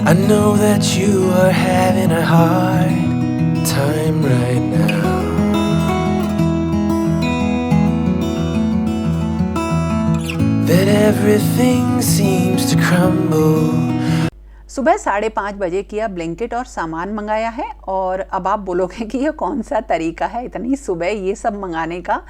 I know that you are having a hard time right now. That everything seems to crumble. सुबह 5:30 बजे किया Blinkit और सामान मंगाया है। और अब आप बोलोगे कि ये कौन सा तरीका है इतनी सुबह ये सब मंगाने का।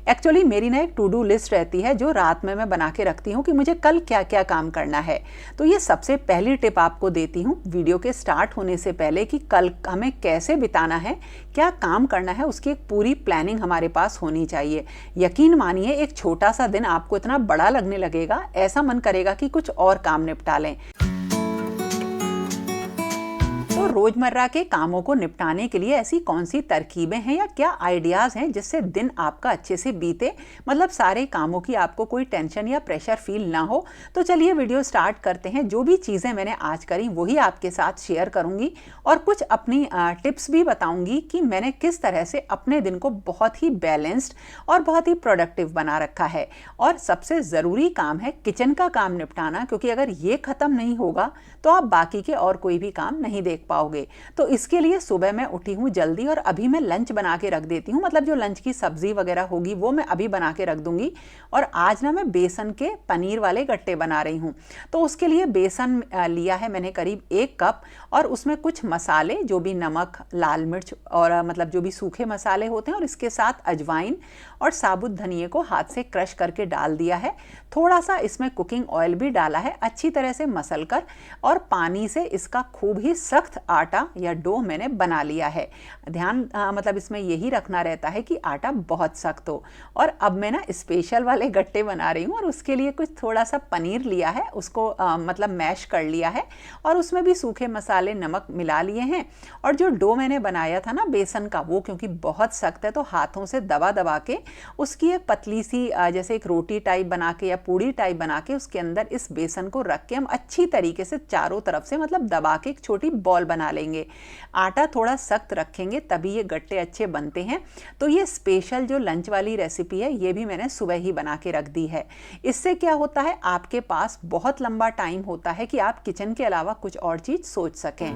एक्चुअली मेरी ना एक टू डू लिस्ट रहती है जो रात में मैं बना के रखती हूँ कि मुझे कल क्या क्या काम करना है। तो ये सबसे पहली टिप आपको देती हूँ वीडियो के स्टार्ट होने से पहले कि कल हमें कैसे बिताना है, क्या काम करना है, उसकी एक पूरी प्लानिंग हमारे पास होनी चाहिए। यकीन मानिए एक छोटा सा दिन आपको इतना बड़ा लगने लगेगा, ऐसा मन करेगा कि कुछ और काम निपटा लें। तो रोजमर्रा के कामों को निपटाने के लिए ऐसी कौन सी तरकीबें हैं या क्या आइडियाज़ हैं जिससे दिन आपका अच्छे से बीते, मतलब सारे कामों की आपको कोई टेंशन या प्रेशर फील ना हो। तो चलिए वीडियो स्टार्ट करते हैं। जो भी चीज़ें मैंने आज करी वही आपके साथ शेयर करूंगी और कुछ अपनी टिप्स भी बताऊंगी कि मैंने किस तरह से अपने दिन को बहुत ही बैलेंस्ड और बहुत ही प्रोडक्टिव बना रखा है। और सबसे ज़रूरी काम है किचन का काम निपटाना, क्योंकि अगर ये ख़त्म नहीं होगा तो आप बाकी के और कोई भी काम नहीं देख पाओगे। तो इसके लिए सुबह मैं उठी हूँ जल्दी और अभी मैं लंच बना के रख देती हूँ, मतलब जो लंच की सब्जी वगैरह होगी वो मैं अभी बना के रख दूंगी। और आज ना मैं बेसन के पनीर वाले गट्टे बना रही हूँ। तो उसके लिए बेसन लिया है मैंने करीब 1 कप, और उसमें कुछ मसाले जो भी नमक, लाल मिर्च और मतलब जो भी सूखे मसाले होते हैं, और इसके साथ अजवाइन और साबुत धनिए को हाथ से क्रश करके डाल दिया है। थोड़ा सा इसमें कुकिंग ऑयल भी डाला है, अच्छी तरह से मसल कर और पानी से इसका खूब ही सख्त आटा या डो मैंने बना लिया है। ध्यान मतलब इसमें यही रखना रहता है कि आटा बहुत सख्त हो। और अब मैं ना स्पेशल वाले गट्टे बना रही हूँ और उसके लिए कुछ थोड़ा सा पनीर लिया है, उसको मतलब मैश कर लिया है और उसमें भी सूखे मसाले, नमक मिला लिए हैं। और जो डो मैंने बनाया था ना बेसन का, वो क्योंकि बहुत सख्त है तो हाथों से दबा दबा के उसकी एक पतली सी जैसे एक रोटी टाइप बना के या पूड़ी टाइप बना के उसके अंदर इस बेसन को रख के हम अच्छी तरीके से चारों तरफ से मतलब दबा के एक छोटी बॉल बना लेंगे। आटा थोड़ा सख्त रखेंगे तभी ये गट्टे अच्छे बनते हैं। तो ये स्पेशल जो लंच वाली रेसिपी है ये भी मैंने सुबह ही बना के रख दी है। इससे क्या होता है, आपके पास बहुत लंबा टाइम होता है कि आप किचन के अलावा कुछ और चीज सोच सकें।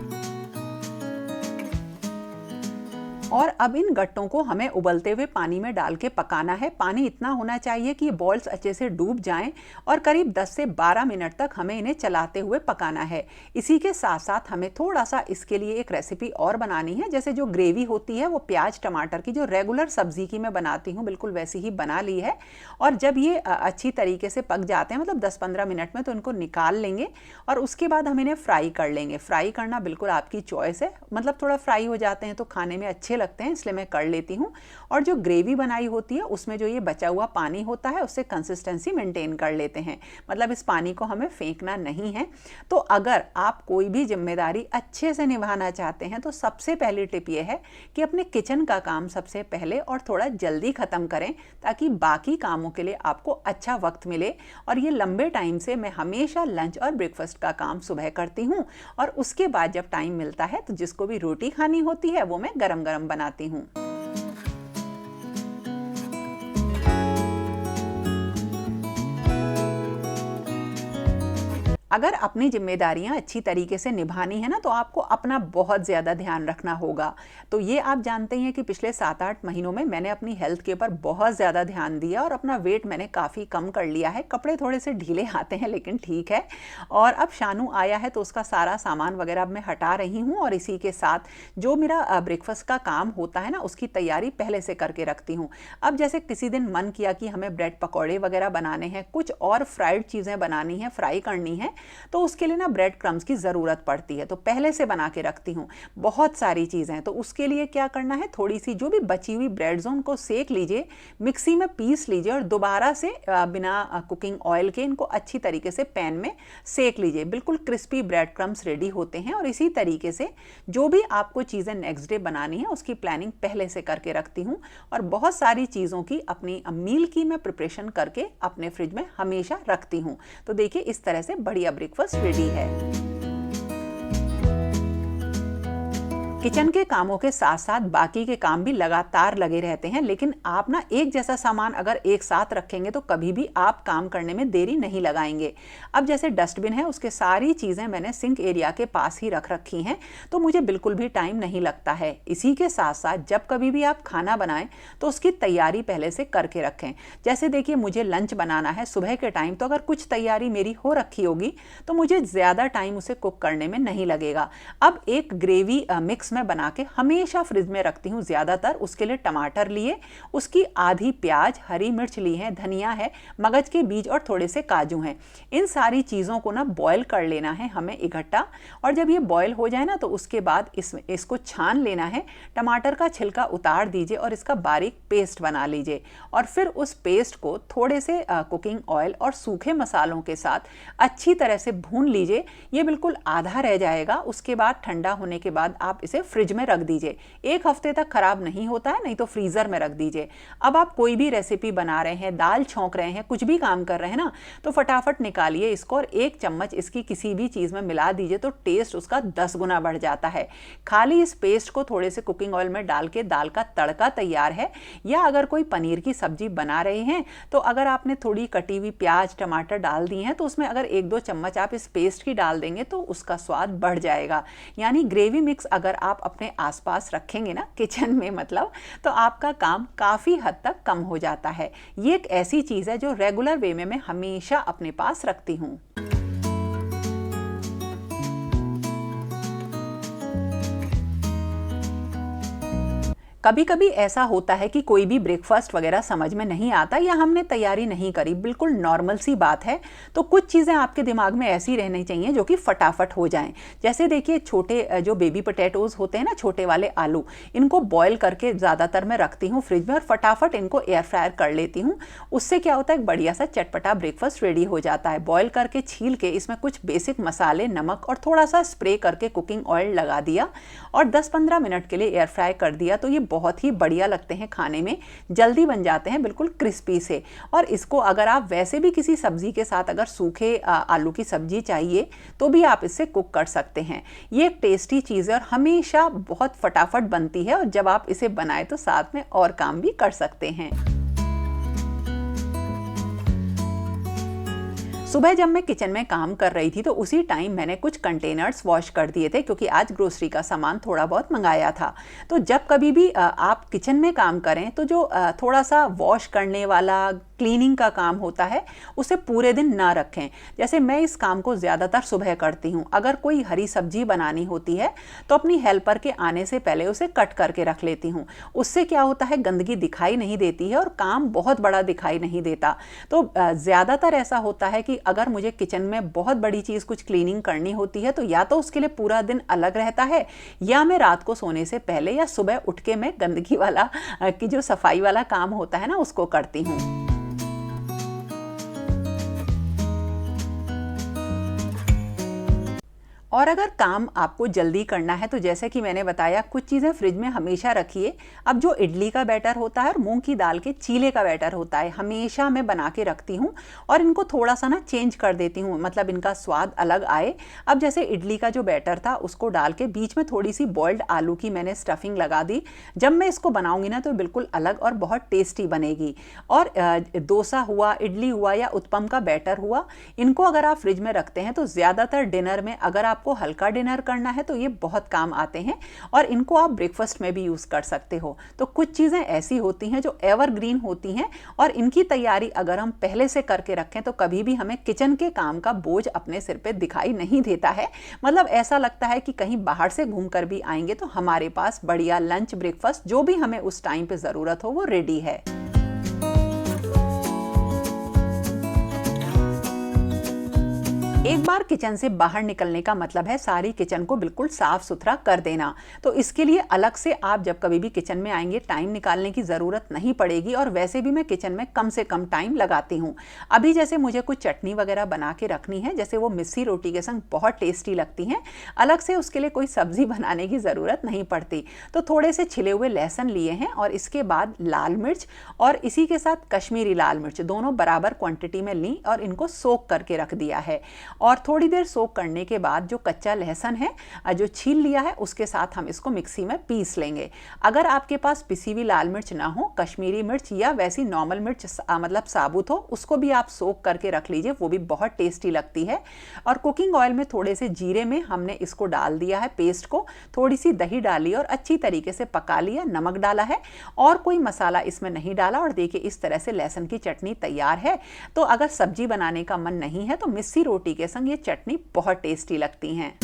और अब इन गट्टों को हमें उबलते हुए पानी में डाल के पकाना है। पानी इतना होना चाहिए कि ये बॉल्स अच्छे से डूब जाएं और करीब 10 से 12 मिनट तक हमें इन्हें चलाते हुए पकाना है। इसी के साथ साथ हमें थोड़ा सा इसके लिए एक रेसिपी और बनानी है। जैसे जो ग्रेवी होती है वो प्याज टमाटर की जो रेगुलर सब्जी की मैं बनाती हूँ बिल्कुल वैसी ही बना ली है। और जब ये अच्छी तरीके से पक जाते हैं मतलब 10-15 मिनट में, तो इनको निकाल लेंगे और उसके बाद हम इन्हें फ्राई कर लेंगे। फ्राई करना बिल्कुल आपकी चॉइस है, मतलब थोड़ा फ्राई हो जाते हैं तो खाने में अच्छे लगते हैं, इसलिए मैं कर लेती हूँ। और जो ग्रेवी बनाई होती है उसमें जो ये बचा हुआ पानी होता है उससे कंसिस्टेंसी मेंटेन कर लेते हैं, मतलब इस पानी को हमें फेंकना नहीं है। तो अगर आप कोई भी जिम्मेदारी अच्छे से निभाना चाहते हैं तो सबसे पहली टिप ये है कि अपने किचन का काम सबसे पहले और थोड़ा जल्दी ख़त्म करें, ताकि बाकी कामों के लिए आपको अच्छा वक्त मिले। और ये लंबे टाइम से मैं हमेशा लंच और ब्रेकफास्ट का काम सुबह करती हूँ, और उसके बाद जब टाइम मिलता है तो जिसको भी रोटी खानी होती है वो मैं गरम गरम बनाती हूँ। अगर अपनी जिम्मेदारियां अच्छी तरीके से निभानी है ना तो आपको अपना बहुत ज़्यादा ध्यान रखना होगा। तो ये आप जानते हैं कि पिछले 7-8 महीनों में मैंने अपनी हेल्थ के ऊपर बहुत ज़्यादा ध्यान दिया और अपना वेट मैंने काफ़ी कम कर लिया है। कपड़े थोड़े से ढीले आते हैं लेकिन ठीक है। और अब शानू आया है तो उसका सारा सामान वगैरह अब मैं हटा रही हूँ, और इसी के साथ जो मेरा ब्रेकफास्ट का काम होता है ना उसकी तैयारी पहले से करके रखती हूँ। अब जैसे किसी दिन मन किया कि हमें ब्रेड पकौड़े वगैरह बनाने हैं, कुछ और फ्राइड चीज़ें बनानी है, फ्राई करनी है, तो उसके लिए ना ब्रेड क्रम्स की ज़रूरत पड़ती है, तो पहले से बना के रखती हूँ बहुत सारी चीज़ें। तो उसके लिए क्या करना है, थोड़ी सी जो भी बची हुई ब्रेड उनको सेक लीजिए, मिक्सी में पीस लीजिए और दोबारा से बिना कुकिंग ऑयल के इनको अच्छी तरीके से पैन में सेक लीजिए। बिल्कुल क्रिस्पी ब्रेड क्रम्स रेडी होते हैं। और इसी तरीके से जो भी आपको चीज़ें नेक्स्ट डे बनानी है उसकी प्लानिंग पहले से करके रखती हूँ। और बहुत सारी चीज़ों की अपनी मील की मैं प्रिपरेशन करके अपने फ्रिज में हमेशा रखती हूँ। तो देखिए इस तरह से बढ़िया ब्रेकफास्ट रेडी है। किचन के कामों के साथ साथ बाकी के काम भी लगातार लगे रहते हैं, लेकिन आप ना एक जैसा सामान अगर एक साथ रखेंगे तो कभी भी आप काम करने में देरी नहीं लगाएंगे। अब जैसे डस्टबिन है, उसके सारी चीज़ें मैंने सिंक एरिया के पास ही रख रखी हैं, तो मुझे बिल्कुल भी टाइम नहीं लगता है। इसी के साथ साथ जब कभी भी आप खाना बनाएं तो उसकी तैयारी पहले से करके रखें। जैसे देखिए, मुझे लंच बनाना है सुबह के टाइम, तो अगर कुछ तैयारी मेरी हो रखी होगी तो मुझे ज़्यादा टाइम उसे कुक करने में नहीं लगेगा। अब एक ग्रेवी मिक्स मैं बना के हमेशा फ्रिज में रखती हूँ। ज़्यादातर उसके लिए टमाटर लिए, उसकी आधी प्याज, हरी मिर्च ली है, धनिया है, मगज के बीज और थोड़े से काजू हैं। इन सारी चीज़ों को ना बॉयल कर लेना है हमें इकट्ठा, और जब ये बॉयल हो जाए ना तो उसके बाद इसको छान लेना है। टमाटर का छिलका उतार दीजिए और इसका बारीक पेस्ट बना लीजिए, और फिर उस पेस्ट को थोड़े से कुकिंग ऑयल और सूखे मसालों के साथ अच्छी तरह से भून लीजिए। ये बिल्कुल आधा रह जाएगा। उसके बाद ठंडा होने के बाद आप इसे फ्रिज में रख दीजिए। एक हफ्ते तक खराब नहीं होता है, नहीं तो फ्रीजर में रख दीजिए। अब आप कोई भी रेसिपी बना रहे हैं, दाल छौंक रहे हैं, कुछ भी काम कर रहे हैं ना, तो फटाफट निकालिए इसको और एक चम्मच इसकी किसी भी चीज़ में मिला दीजिए, तो टेस्ट उसका 10 गुना बढ़ जाता है। खाली इस पेस्ट को थोड़े से कुकिंग ऑयल में डाल के दाल का तड़का तैयार है। या अगर कोई पनीर की सब्जी बना रहे हैं तो अगर आपने थोड़ी कटी हुई प्याज टमाटर डाल दी हैं तो उसमें अगर 1-2 चम्मच आप इस पेस्ट की डाल देंगे तो उसका स्वाद बढ़ जाएगा। यानी ग्रेवी मिक्स अगर आप अपने आसपास रखेंगे ना किचन में, मतलब, तो आपका काम काफ़ी हद तक कम हो जाता है। ये एक ऐसी चीज़ है जो रेगुलर वे में मैं हमेशा अपने पास रखती हूँ। कभी कभी ऐसा होता है कि कोई भी ब्रेकफास्ट वगैरह समझ में नहीं आता या हमने तैयारी नहीं करी, बिल्कुल नॉर्मल सी बात है। तो कुछ चीज़ें आपके दिमाग में ऐसी रहनी चाहिए जो कि फटाफट हो जाएं। जैसे देखिए, छोटे जो बेबी पोटैटोज़ होते हैं ना, छोटे वाले आलू, इनको बॉयल करके ज़्यादातर मैं रखती हूँ फ्रिज में और फटाफट इनको एयर फ्रायर कर लेती हूँ। उससे क्या होता है, एक बढ़िया सा चटपटा ब्रेकफास्ट रेडी हो जाता है। बॉयल करके छील के इसमें कुछ बेसिक मसाले, नमक और थोड़ा सा स्प्रे करके कुकिंग ऑयल लगा दिया और 10-15 मिनट के लिए एयर फ्राई कर दिया, तो ये बहुत ही बढ़िया लगते हैं खाने में, जल्दी बन जाते हैं, बिल्कुल क्रिस्पी से। और इसको अगर आप वैसे भी किसी सब्जी के साथ, अगर सूखे आलू की सब्जी चाहिए तो भी आप इससे कुक कर सकते हैं। ये एक टेस्टी चीज़ है और हमेशा बहुत फटाफट बनती है, और जब आप इसे बनाए तो साथ में और काम भी कर सकते हैं। सुबह जब मैं किचन में काम कर रही थी तो उसी टाइम मैंने कुछ कंटेनर्स वॉश कर दिए थे, क्योंकि आज ग्रोसरी का सामान थोड़ा बहुत मंगाया था। तो जब कभी भी आप किचन में काम करें तो जो थोड़ा सा वॉश करने वाला, क्लीनिंग का काम होता है, उसे पूरे दिन ना रखें। जैसे मैं इस काम को ज़्यादातर सुबह करती हूँ। अगर कोई हरी सब्जी बनानी होती है तो अपनी हेल्पर के आने से पहले उसे कट करके रख लेती हूँ। उससे क्या होता है, गंदगी दिखाई नहीं देती है और काम बहुत बड़ा दिखाई नहीं देता। तो ज़्यादातर ऐसा होता है कि अगर मुझे किचन में बहुत बड़ी चीज़ कुछ क्लीनिंग करनी होती है तो या तो उसके लिए पूरा दिन अलग रहता है, या मैं रात को सोने से पहले या सुबह उठ के मैं गंदगी वाला की जो सफाई वाला काम होता है ना, उसको करती हूँ। और अगर काम आपको जल्दी करना है तो जैसे कि मैंने बताया, कुछ चीज़ें फ्रिज में हमेशा रखिए। अब जो इडली का बैटर होता है और मूंग की दाल के चीले का बैटर होता है, हमेशा मैं बना के रखती हूँ और इनको थोड़ा सा ना चेंज कर देती हूँ, मतलब इनका स्वाद अलग आए। अब जैसे इडली का जो बैटर था उसको डाल के बीच में थोड़ी सी बॉइल्ड आलू की मैंने स्टफिंग लगा दी। जब मैं इसको बनाऊंगी ना तो बिल्कुल अलग और बहुत टेस्टी बनेगी। और डोसा हुआ, इडली हुआ या उत्पम का बैटर हुआ, इनको अगर आप फ्रिज में रखते हैं तो ज़्यादातर डिनर में, अगर आपको हल्का डिनर करना है तो ये बहुत काम आते हैं, और इनको आप ब्रेकफास्ट में भी यूज़ कर सकते हो। तो कुछ चीज़ें ऐसी होती हैं जो एवरग्रीन होती हैं, और इनकी तैयारी अगर हम पहले से करके रखें तो कभी भी हमें किचन के काम का बोझ अपने सिर पे दिखाई नहीं देता है। मतलब ऐसा लगता है कि कहीं बाहर से घूम कर भी आएंगे तो हमारे पास बढ़िया लंच, ब्रेकफास्ट, जो भी हमें उस टाइम पे ज़रूरत हो वो रेडी है। एक बार किचन से बाहर निकलने का मतलब है सारी किचन को बिल्कुल साफ सुथरा कर देना। तो इसके लिए अलग से आप जब कभी भी किचन में आएंगे टाइम निकालने की ज़रूरत नहीं पड़ेगी, और वैसे भी मैं किचन में कम से कम टाइम लगाती हूँ। अभी जैसे मुझे कुछ चटनी वगैरह बना के रखनी है, जैसे वो मिस्सी रोटी के संग बहुत टेस्टी लगती हैं, अलग से उसके लिए कोई सब्जी बनाने की ज़रूरत नहीं पड़ती। तो थोड़े से छिले हुए लहसुन लिए हैं और इसके बाद लाल मिर्च और इसी के साथ कश्मीरी लाल मिर्च, दोनों बराबर क्वांटिटी में ली और इनको सोक करके रख दिया है। और थोड़ी देर सोक करने के बाद जो कच्चा लहसुन है जो छील लिया है उसके साथ हम इसको मिक्सी में पीस लेंगे। अगर आपके पास पिसी हुई लाल मिर्च ना हो, कश्मीरी मिर्च या वैसी नॉर्मल मिर्च मतलब साबुत हो, उसको भी आप सोक करके रख लीजिए, वो भी बहुत टेस्टी लगती है। और कुकिंग ऑयल में थोड़े से जीरे में हमने इसको डाल दिया है पेस्ट को, थोड़ी सी दही डाली और अच्छी तरीके से पका लिया, नमक डाला है और कोई मसाला इसमें नहीं डाला। और देखिए इस तरह से लहसुन की चटनी तैयार है। तो अगर सब्जी बनाने का मन नहीं है तो मिस्सी रोटी के संग ये चटनी बहुत टेस्टी लगती हैं।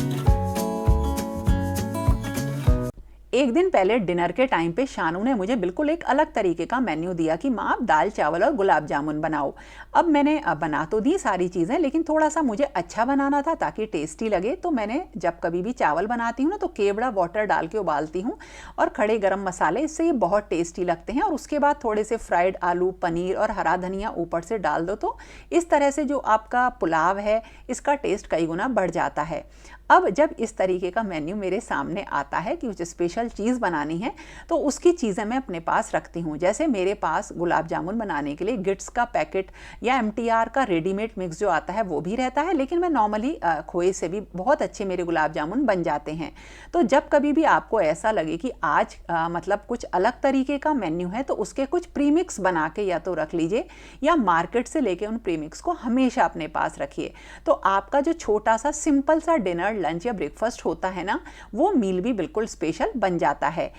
एक दिन पहले डिनर के टाइम पे शानू ने मुझे बिल्कुल एक अलग तरीके का मेन्यू दिया कि माँ आप दाल चावल और गुलाब जामुन बनाओ। अब मैंने बना तो दी सारी चीज़ें, लेकिन थोड़ा सा मुझे अच्छा बनाना था ताकि टेस्टी लगे। तो मैंने जब कभी भी चावल बनाती हूँ ना तो केवड़ा वाटर डाल के उबालती हूँ और खड़े गरम मसाले, इससे ये बहुत टेस्टी लगते हैं। और उसके बाद थोड़े से फ्राइड आलू, पनीर और हरा धनिया ऊपर से डाल दो, तो इस तरह से जो आपका पुलाव है इसका टेस्ट कई गुना बढ़ जाता है। अब जब इस तरीके का मेन्यू मेरे सामने आता है कि कुछ स्पेशल चीज़ बनानी है तो उसकी चीज़ें मैं अपने पास रखती हूँ। जैसे मेरे पास गुलाब जामुन बनाने के लिए गिट्स का पैकेट या MTR का रेडीमेड मिक्स जो आता है वो भी रहता है, लेकिन मैं नॉर्मली खोए से भी बहुत अच्छे मेरे गुलाब जामुन बन जाते हैं। तो जब कभी भी आपको ऐसा लगे कि आज मतलब कुछ अलग तरीके का मेन्यू है तो उसके कुछ प्रीमिक्स बना के या तो रख लीजिए या मार्केट से लेके उन प्रीमिक्स को हमेशा अपने पास रखिए। तो आपका जो छोटा सा सिंपल सा डिनर, लंच या ब्रेकफास्ट होता है ना, वो मील भी बिल्कुल स्पेशल बन जाता है।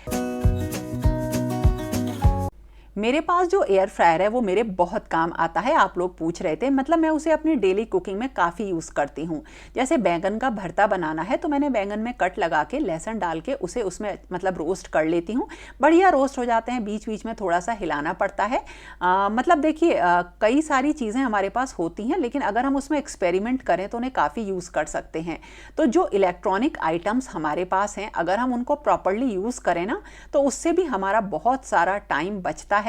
मेरे पास जो एयर फ्रायर है वो मेरे बहुत काम आता है। आप लोग पूछ रहे थे, मतलब मैं उसे अपनी डेली कुकिंग में काफ़ी यूज़ करती हूँ। जैसे बैंगन का भरता बनाना है तो मैंने बैंगन में कट लगा के लहसुन डाल के उसे उसमें मतलब रोस्ट कर लेती हूँ। बढ़िया रोस्ट हो जाते हैं, बीच बीच में थोड़ा सा हिलाना पड़ता है। मतलब देखिए कई सारी चीज़ें हमारे पास होती हैं, लेकिन अगर हम उसमें एक्सपेरिमेंट करें तो उन्हें काफ़ी यूज़ कर सकते हैं। तो जो इलेक्ट्रॉनिक आइटम्स हमारे पास हैं, अगर हम उनको प्रॉपरली यूज़ करें ना तो उससे भी हमारा बहुत सारा टाइम बचता है।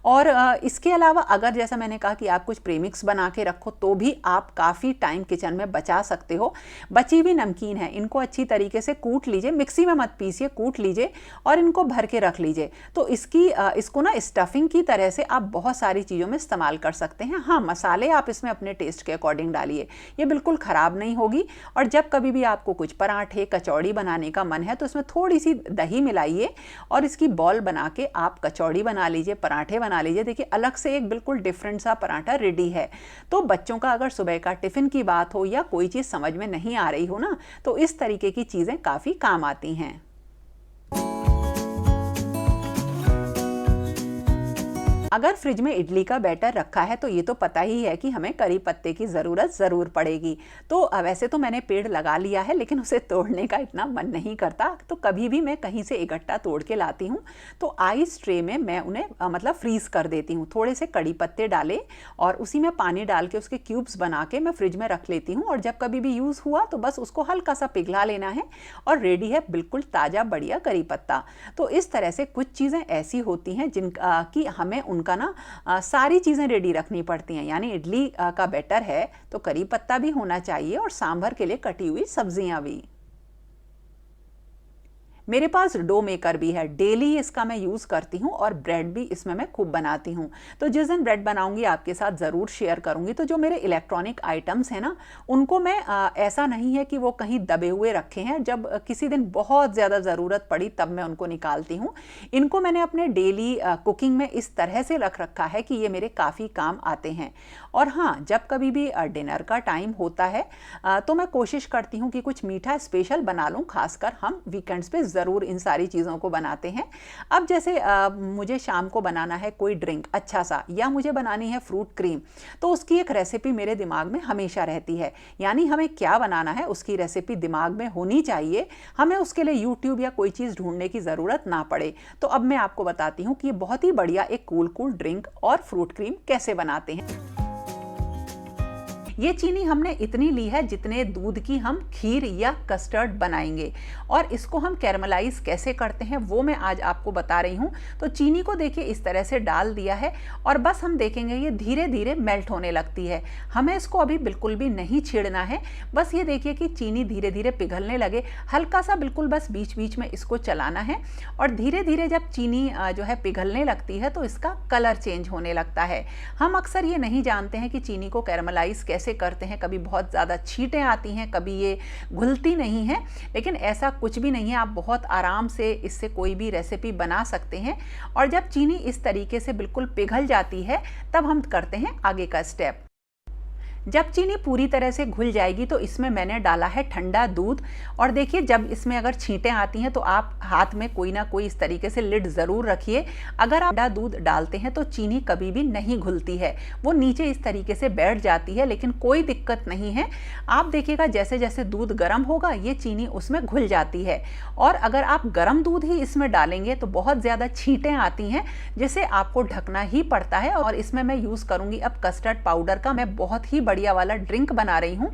और इसके अलावा अगर जैसा मैंने कहा कि आप कुछ प्रीमिक्स बना के रखो तो भी आप काफ़ी टाइम किचन में बचा सकते हो। बची हुई नमकीन है, इनको अच्छी तरीके से कूट लीजिए, मिक्सी में मत पीसिए, कूट लीजिए और इनको भर के रख लीजिए। तो इसको ना स्टफिंग की तरह से आप बहुत सारी चीज़ों में इस्तेमाल कर सकते हैं। हाँ, मसाले आप इसमें अपने टेस्ट के अकॉर्डिंग डालिए, ये बिल्कुल ख़राब नहीं होगी। और जब कभी भी आपको कुछ पराठे, कचौड़ी बनाने का मन है तो इसमें थोड़ी सी दही मिलाइए और इसकी बॉल बना के आप कचौड़ी बना लीजिए, पराठे बना लीजिए। देखिए अलग से एक बिल्कुल डिफरेंट सा पराठा रेडी है। तो बच्चों का अगर सुबह का टिफिन की बात हो या कोई चीज़ समझ में नहीं आ रही हो ना, तो इस तरीके की चीज़ें काफ़ी काम आती हैं। अगर फ्रिज में इडली का बैटर रखा है तो ये तो पता ही है कि हमें करी पत्ते की ज़रूरत ज़रूर पड़ेगी। तो वैसे तो मैंने पेड़ लगा लिया है, लेकिन उसे तोड़ने का इतना मन नहीं करता, तो कभी भी मैं कहीं से इकट्ठा तोड़ के लाती हूँ तो आइस ट्रे में मैं उन्हें मतलब फ्रीज़ कर देती हूँ। थोड़े से कड़ी पत्ते डाले और उसी में पानी डाल के उसके क्यूब्स बना के मैं फ्रिज में रख लेती हूँ। और जब कभी भी यूज़ हुआ तो बस उसको हल्का सा पिघला लेना है और रेडी है बिल्कुल ताज़ा बढ़िया करी पत्ता। तो इस तरह से कुछ चीज़ें ऐसी होती हैं जिनका कि हमें उनका ना सारी चीज़ें रेडी रखनी पड़ती हैं। यानी इडली का बैटर है तो करी पत्ता भी होना चाहिए और सांभर के लिए कटी हुई सब्जियां भी। मेरे पास डो मेकर भी है, डेली इसका मैं यूज़ करती हूँ और ब्रेड भी इसमें मैं खूब बनाती हूँ। तो जिस दिन ब्रेड बनाऊँगी आपके साथ ज़रूर शेयर करूँगी। तो जो मेरे इलेक्ट्रॉनिक आइटम्स हैं ना, उनको मैं ऐसा नहीं है कि वो कहीं दबे हुए रखे हैं, जब किसी दिन बहुत ज़्यादा ज़रूरत पड़ी तब मैं उनको निकालती हूँ। इनको मैंने अपने डेली कुकिंग में इस तरह से रख रखा है कि ये मेरे काफ़ी काम आते हैं। और हाँ, जब कभी भी डिनर का टाइम होता है तो मैं कोशिश करती हूँ कि कुछ मीठा स्पेशल बना लूँ। खासकर हम वीकेंड्स पे ज़रूर इन सारी चीज़ों को बनाते हैं। अब जैसे मुझे शाम को बनाना है कोई ड्रिंक अच्छा सा, या मुझे बनानी है फ्रूट क्रीम, तो उसकी एक रेसिपी मेरे दिमाग में हमेशा रहती है। यानी हमें क्या बनाना है उसकी रेसिपी दिमाग में होनी चाहिए, हमें उसके लिए यूट्यूब या कोई चीज़ ढूंढने की ज़रूरत ना पड़े। तो अब मैं आपको बताती हूँ कि ये बहुत ही बढ़िया एक कूल ड्रिंक और फ्रूट क्रीम कैसे बनाते हैं। ये चीनी हमने इतनी ली है जितने दूध की हम खीर या कस्टर्ड बनाएंगे, और इसको हम कैरमलाइज कैसे करते हैं वो मैं आज आपको बता रही हूँ। तो चीनी को देखिए इस तरह से डाल दिया है और बस हम देखेंगे ये धीरे धीरे मेल्ट होने लगती है। हमें इसको अभी बिल्कुल भी नहीं छेड़ना है, बस ये देखिए कि चीनी धीरे धीरे पिघलने लगे, हल्का सा बिल्कुल बस बीच बीच में इसको चलाना है। और धीरे धीरे जब चीनी जो है पिघलने लगती है तो इसका कलर चेंज होने लगता है। हम अक्सर ये नहीं जानते हैं कि चीनी को कैरमलाइज कैसे कैसे करते हैं, कभी बहुत ज़्यादा छींटें आती हैं, कभी ये घुलती नहीं है, लेकिन ऐसा कुछ भी नहीं है। आप बहुत आराम से इससे कोई भी रेसिपी बना सकते हैं। और जब चीनी इस तरीके से बिल्कुल पिघल जाती है तब हम करते हैं आगे का स्टेप। जब चीनी पूरी तरह से घुल जाएगी तो इसमें मैंने डाला है ठंडा दूध। और देखिए, जब इसमें अगर छींटें आती हैं तो आप हाथ में कोई ना कोई इस तरीके से लिड ज़रूर रखिए। अगर आप ठंडा दूध डालते हैं तो चीनी कभी भी नहीं घुलती है, वो नीचे इस तरीके से बैठ जाती है, लेकिन कोई दिक्कत नहीं है। आप देखिएगा जैसे जैसे दूध गर्म होगा ये चीनी उसमें घुल जाती है। और अगर आप गर्म दूध ही इसमें डालेंगे तो बहुत ज़्यादा छींटें आती हैं, जिसे आपको ढकना ही पड़ता है। और इसमें मैं यूज़ करूँगी अब कस्टर्ड पाउडर का। मैं बहुत ही बढ़िया वाला ड्रिंक बना रही हूँ।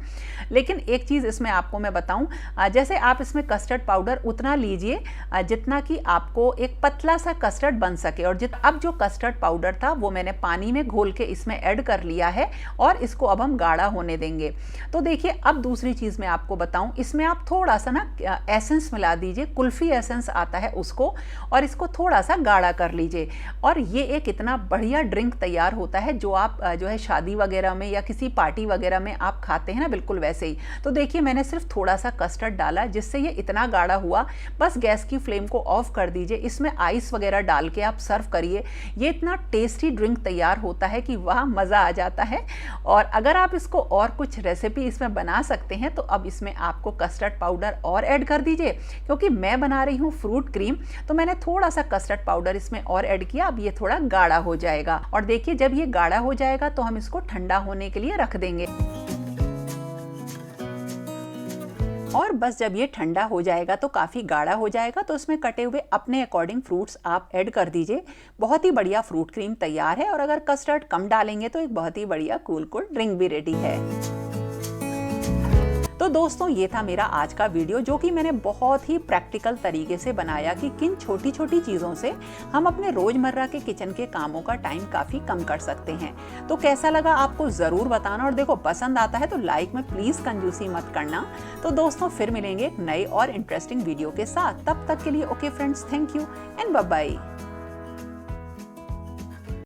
लेकिन एक चीज़ इसमें आपको मैं बताऊँ, जैसे आप इसमें कस्टर्ड पाउडर उतना लीजिए जितना कि आपको एक पतला सा कस्टर्ड बन सके। और अब जो कस्टर्ड पाउडर था वो मैंने पानी में घोल के इसमें ऐड कर लिया है और इसको अब हम गाढ़ा होने देंगे। तो देखिए, अब दूसरी चीज़ मैं आपको बताऊँ, इसमें आप थोड़ा सा ना एसेंस मिला दीजिए, कुल्फ़ी एसेंस आता है उसको, और इसको थोड़ा सा गाढ़ा कर लीजिए। और ये एक इतना बढ़िया ड्रिंक तैयार होता है जो आप जो है शादी वगैरह में या किसी पार्टी वगैरह में आप खाते हैं ना, बिल्कुल वैसे ही। तो देखिए, मैंने सिर्फ थोड़ा सा कस्टर्ड डाला जिससे ये इतना गाढ़ा हुआ। बस गैस की फ्लेम को ऑफ कर दीजिए, इसमें आइस वगैरह डाल के आप सर्व करिए। ये इतना टेस्टी ड्रिंक तैयार होता है कि वाह, मज़ा आ जाता है। और अगर आप इसको और कुछ रेसिपी इसमें बना सकते हैं तो अब इसमें आपको कस्टर्ड पाउडर और ऐड कर दीजिए। क्योंकि मैं बना रही हूँ फ्रूट क्रीम, तो मैंने थोड़ा सा कस्टर्ड पाउडर इसमें और ऐड किया। अब ये थोड़ा गाढ़ा हो जाएगा। और देखिए, जब ये गाढ़ा हो जाएगा तो हम इसको ठंडा होने के लिए रख देंगे। और बस जब ये ठंडा हो जाएगा तो काफ़ी गाढ़ा हो जाएगा, तो उसमें कटे हुए अपने अकॉर्डिंग फ्रूट्स आप ऐड कर दीजिए। बहुत ही बढ़िया फ्रूट क्रीम तैयार है। और अगर कस्टर्ड कम डालेंगे तो एक बहुत ही बढ़िया कूल ड्रिंक भी रेडी है। तो दोस्तों, ये था मेरा आज का वीडियो, जो कि मैंने बहुत ही प्रैक्टिकल तरीके से बनाया कि किन छोटी छोटी चीज़ों से हम अपने रोज़मर्रा के किचन के कामों का टाइम काफ़ी कम कर सकते हैं। तो कैसा लगा आपको ज़रूर बताना। और देखो, पसंद आता है तो लाइक में प्लीज़ कंजूसी मत करना। तो दोस्तों, फिर मिलेंगे एक नए और इंटरेस्टिंग वीडियो के साथ। तब तक के लिए okay friends, thank you and bye bye.